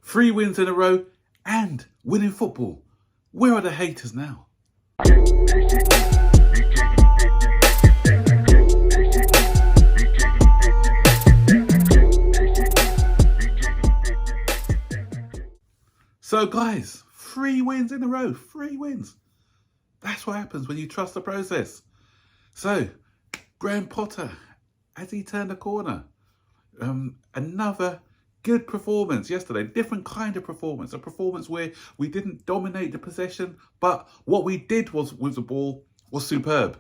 3 wins in a row and winning football. Where are the haters now? So guys, 3 wins in a row, 3 wins. That's what happens when you trust the process. So, Graham Potter, has he turned a corner? Another good performance yesterday, different kind of performance, a performance where we didn't dominate the possession, but what we did was with the ball was superb.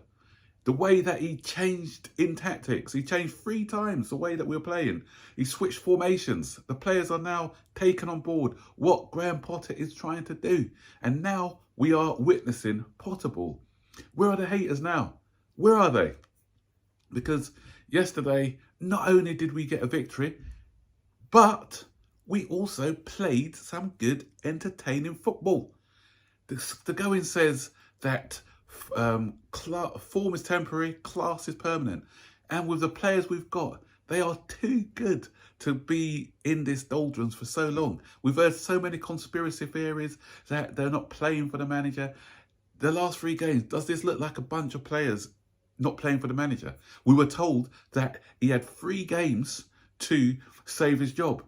The way that he changed in tactics, he changed 3 times the way that we were playing. He switched formations. The players are now taken on board what Graham Potter is trying to do. And now we are witnessing Potter ball. Where are the haters now? Where are they? Because yesterday, not only did we get a victory, but we also played some good, entertaining football. The going says that form is temporary, class is permanent. And with the players we've got, they are too good to be in this doldrums for so long. We've heard so many conspiracy theories that they're not playing for the manager. The last 3 games, does this look like a bunch of players not playing for the manager? We were told that he had 3 games to save his job.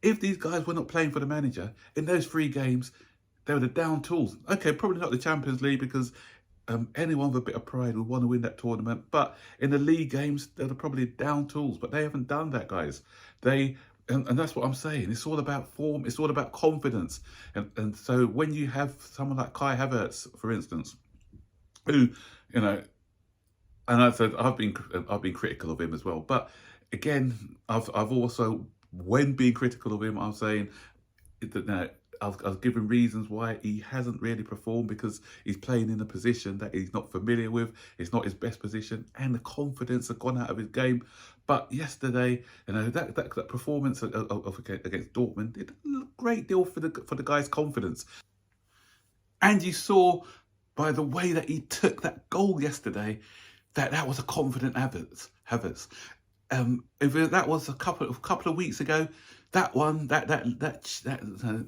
If these guys were not playing for the manager, in those 3 games, they were the down tools. Okay, probably not the Champions League because anyone with a bit of pride would want to win that tournament. But in the league games, they're probably down tools. But they haven't done that, guys. And that's what I'm saying. It's all about form. It's all about confidence. And so when you have someone like Kai Havertz, for instance, who, you know, and I said I've been critical of him as well. But again, I've also, when being critical of him, I'm saying that I've given reasons why he hasn't really performed, because he's playing in a position that he's not familiar with. It's not his best position, and the confidence has gone out of his game. But yesterday, you know, that performance against Dortmund did a great deal for the guy's confidence. And you saw by the way that he took that goal yesterday that was a confident Havertz. If that was a couple of weeks ago, that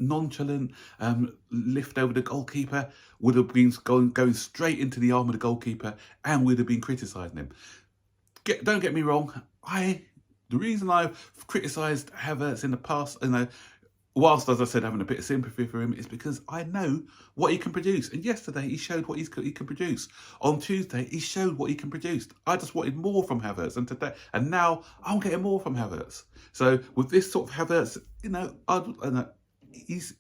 nonchalant lift over the goalkeeper would have been going straight into the arm of the goalkeeper, and would have been criticising him. Don't get me wrong. The reason I've criticised Havertz in the past, you know, whilst, as I said, having a bit of sympathy for him, is because I know what he can produce. And yesterday, he showed what he can produce. On Tuesday, he showed what he can produce. I just wanted more from Havertz, and now I'm getting more from Havertz. So with this sort of Havertz, you know, he's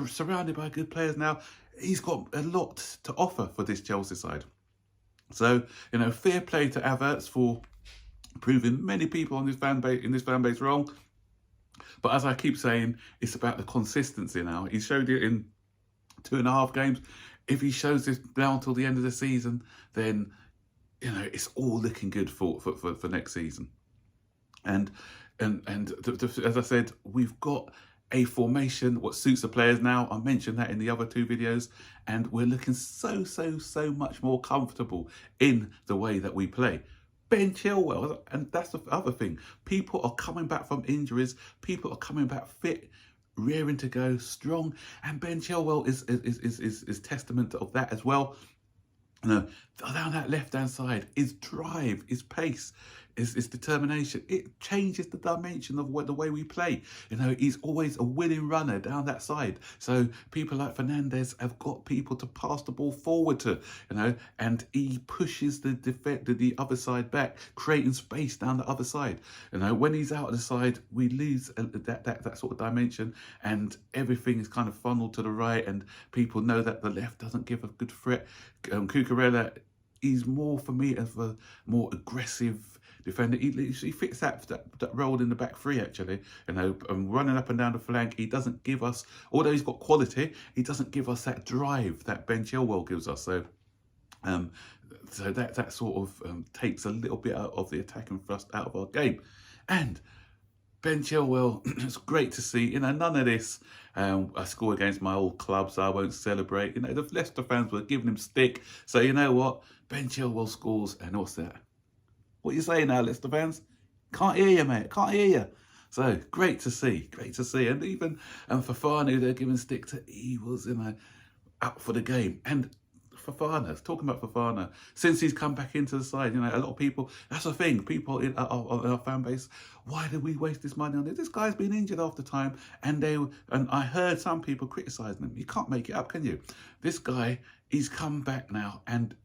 surrounded by good players now. He's got a lot to offer for this Chelsea side. So, you know, fair play to Havertz for proving many people in this fan base wrong. But as I keep saying, it's about the consistency now. He showed it in 2.5 games. If he shows this now until the end of the season, then, you know, it's all looking good for next season. And as I said, we've got a formation what suits the players now. I mentioned that in the other 2 videos, and we're looking so much more comfortable in the way that we play. Ben Chilwell, and that's the other thing. People are coming back from injuries. People are coming back fit, rearing to go, strong. And Ben Chilwell is testament of that as well. You know, down that left-hand side, his drive, his pace, his determination, it changes the dimension of the way we play. You know, he's always a winning runner down that side. So people like Fernandes have got people to pass the ball forward to, you know, and he pushes the other side back, creating space down the other side. You know, when he's out of the side, we lose that sort of dimension, and everything is kind of funneled to the right, and people know that the left doesn't give a good threat. Cucurella, he's more, for me, as a more aggressive defender. He fits that role in the back 3, actually. You know, running up and down the flank. He doesn't give us, although he's got quality, he doesn't give us that drive that Ben Chilwell gives us. So that sort of takes a little bit out of the attacking thrust out of our game. And Ben Chilwell, it's great to see. You know, none of this, I score against my old club, so I won't celebrate. You know, the Leicester fans were giving him stick. So you know what? Ben Chilwell scores, and what's that? What you saying now, Leicester fans? Can't hear you, mate. Can't hear you. So great to see, great to see. And even Fofana, they're giving stick to, he was, up for the game. And Fofana, talking about Fofana, since he's come back into the side, a lot of people, that's the thing, people in our fan base, why did we waste this money on this? This guy's been injured half the time, and I heard some people criticising him. You can't make it up, can you? This guy, he's come back now, and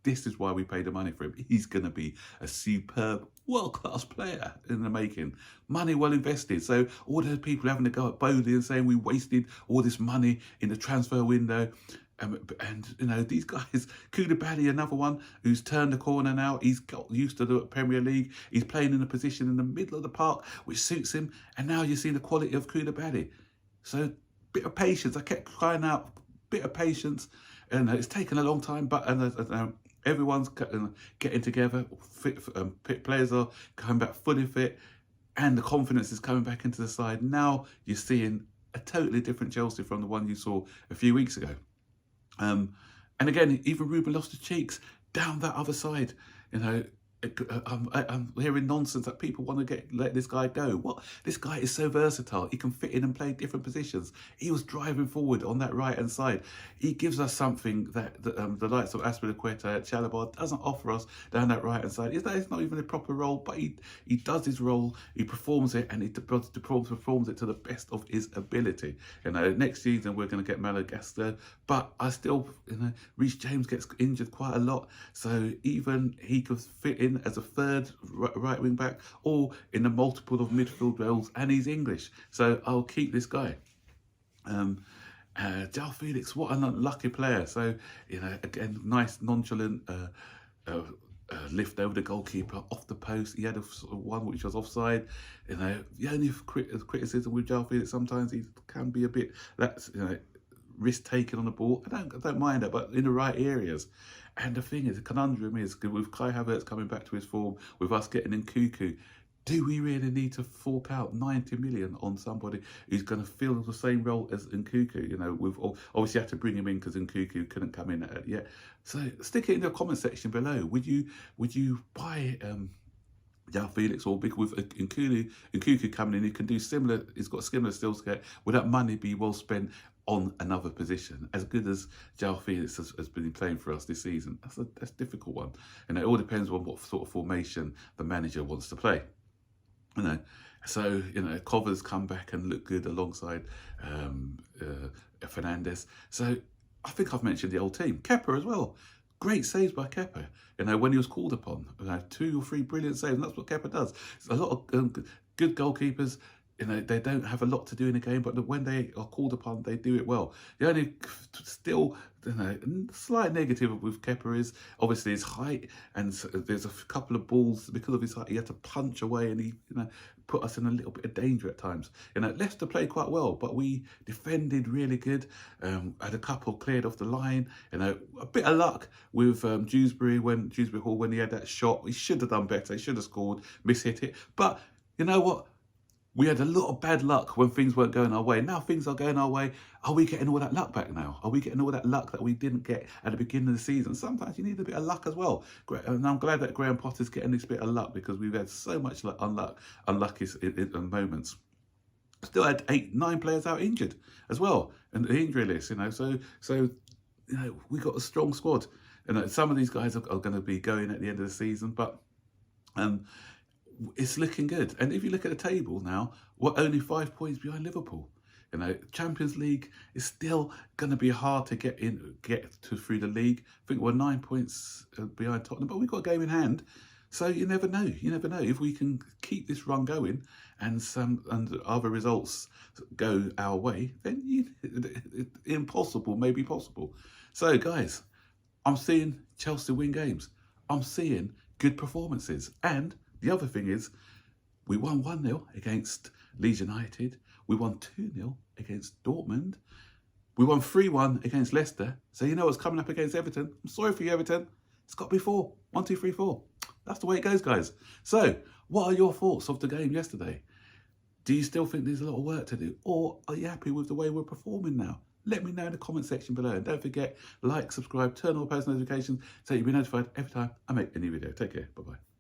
this is why we paid the money for him. He's going to be a superb, world-class player in the making. Money well invested. So all those people having to go at Bodie and saying we wasted all this money in the transfer window. And these guys, Koulibaly, another one who's turned the corner now. He's got used to the Premier League. He's playing in a position in the middle of the park, which suits him. And now you see the quality of Koulibaly. So bit of patience. I kept crying out, bit of patience. And it's taken a long time, but everyone's getting together. Fit players are coming back fully fit, and the confidence is coming back into the side. Now you're seeing a totally different Chelsea from the one you saw a few weeks ago. And again, even Ruben Loftus-Cheek down that other side. I'm hearing nonsense that people want to let this guy go. What? This guy is so versatile. He can fit in and play different positions. He was driving forward on that right-hand side. He gives us something that the likes of Azpilicueta, Chalobah doesn't offer us down that right-hand side. It's not even a proper role, but he does his role, he performs it, and he performs it to the best of his ability. Next season we're going to get Malagasy, but I still, Reece James gets injured quite a lot, so even he could fit in as a third right wing back or in a multiple of midfield roles, and he's English, so I'll keep this guy. João Felix, what an unlucky player. So again, nice nonchalant lift over the goalkeeper off the post. He had one which was offside. The only criticism with João Felix, sometimes he can be a bit, that's risk taking on the ball. I don't mind that, but in the right areas. And the thing is, the conundrum is, with Kai Havertz coming back to his form, with us getting in Nkunku, do we really need to fork out 90 million on somebody who's going to fill the same role as Nkunku? We've obviously had to bring him in because Nkunku couldn't come in yet. So stick it in the comment section below. Would you buy João Felix, or with Nkunku coming in, he can do similar, he's got similar skill set, would that money be well spent on another position, as good as João Felix has been playing for us this season? That's a difficult one, and it all depends on what sort of formation the manager wants to play. So Cover's come back and look good alongside Fernandes. So I think I've mentioned the old team. Kepa as well. Great saves by Kepa. When he was called upon, 2 or 3 brilliant saves. And that's what Kepa does. A lot of good goalkeepers. They don't have a lot to do in a game, but when they are called upon, they do it well. The only still, slight negative with Kepa is obviously his height, and there's a couple of balls because of his height he had to punch away, and he put us in a little bit of danger at times. Leicester played quite well, but we defended really good. Had a couple cleared off the line. A bit of luck with Dewsbury Hall when he had that shot. He should have done better. He should have scored, mishit it. But you know what? We had a lot of bad luck when things weren't going our way. Now things are going our way. Are we getting all that luck back now? Are we getting all that luck that we didn't get at the beginning of the season? Sometimes you need a bit of luck as well. And I'm glad that Graham Potter's getting this bit of luck, because we've had so much unlucky moments. Still had 8-9 players out injured as well, and the injury list. So we got a strong squad. Some of these guys are going to be going at the end of the season, but it's looking good. And if you look at the table now, we're only 5 points behind Liverpool. Champions League is still going to be hard to get through the league. I think we're 9 points behind Tottenham, but we've got a game in hand. So you never know. You never know. If we can keep this run going and other results go our way, then impossible may be possible. So guys, I'm seeing Chelsea win games. I'm seeing good performances. And the other thing is, we won 1-0 against Leeds United. We won 2-0 against Dortmund. We won 3-1 against Leicester. So you know what's coming up against Everton. I'm sorry for you, Everton. It's got to be 4. 1, 2, 3, 4. That's the way it goes, guys. So what are your thoughts of the game yesterday? Do you still think there's a lot of work to do? Or are you happy with the way we're performing now? Let me know in the comment section below. And don't forget, like, subscribe, turn on post notifications so you'll be notified every time I make a new video. Take care. Bye-bye.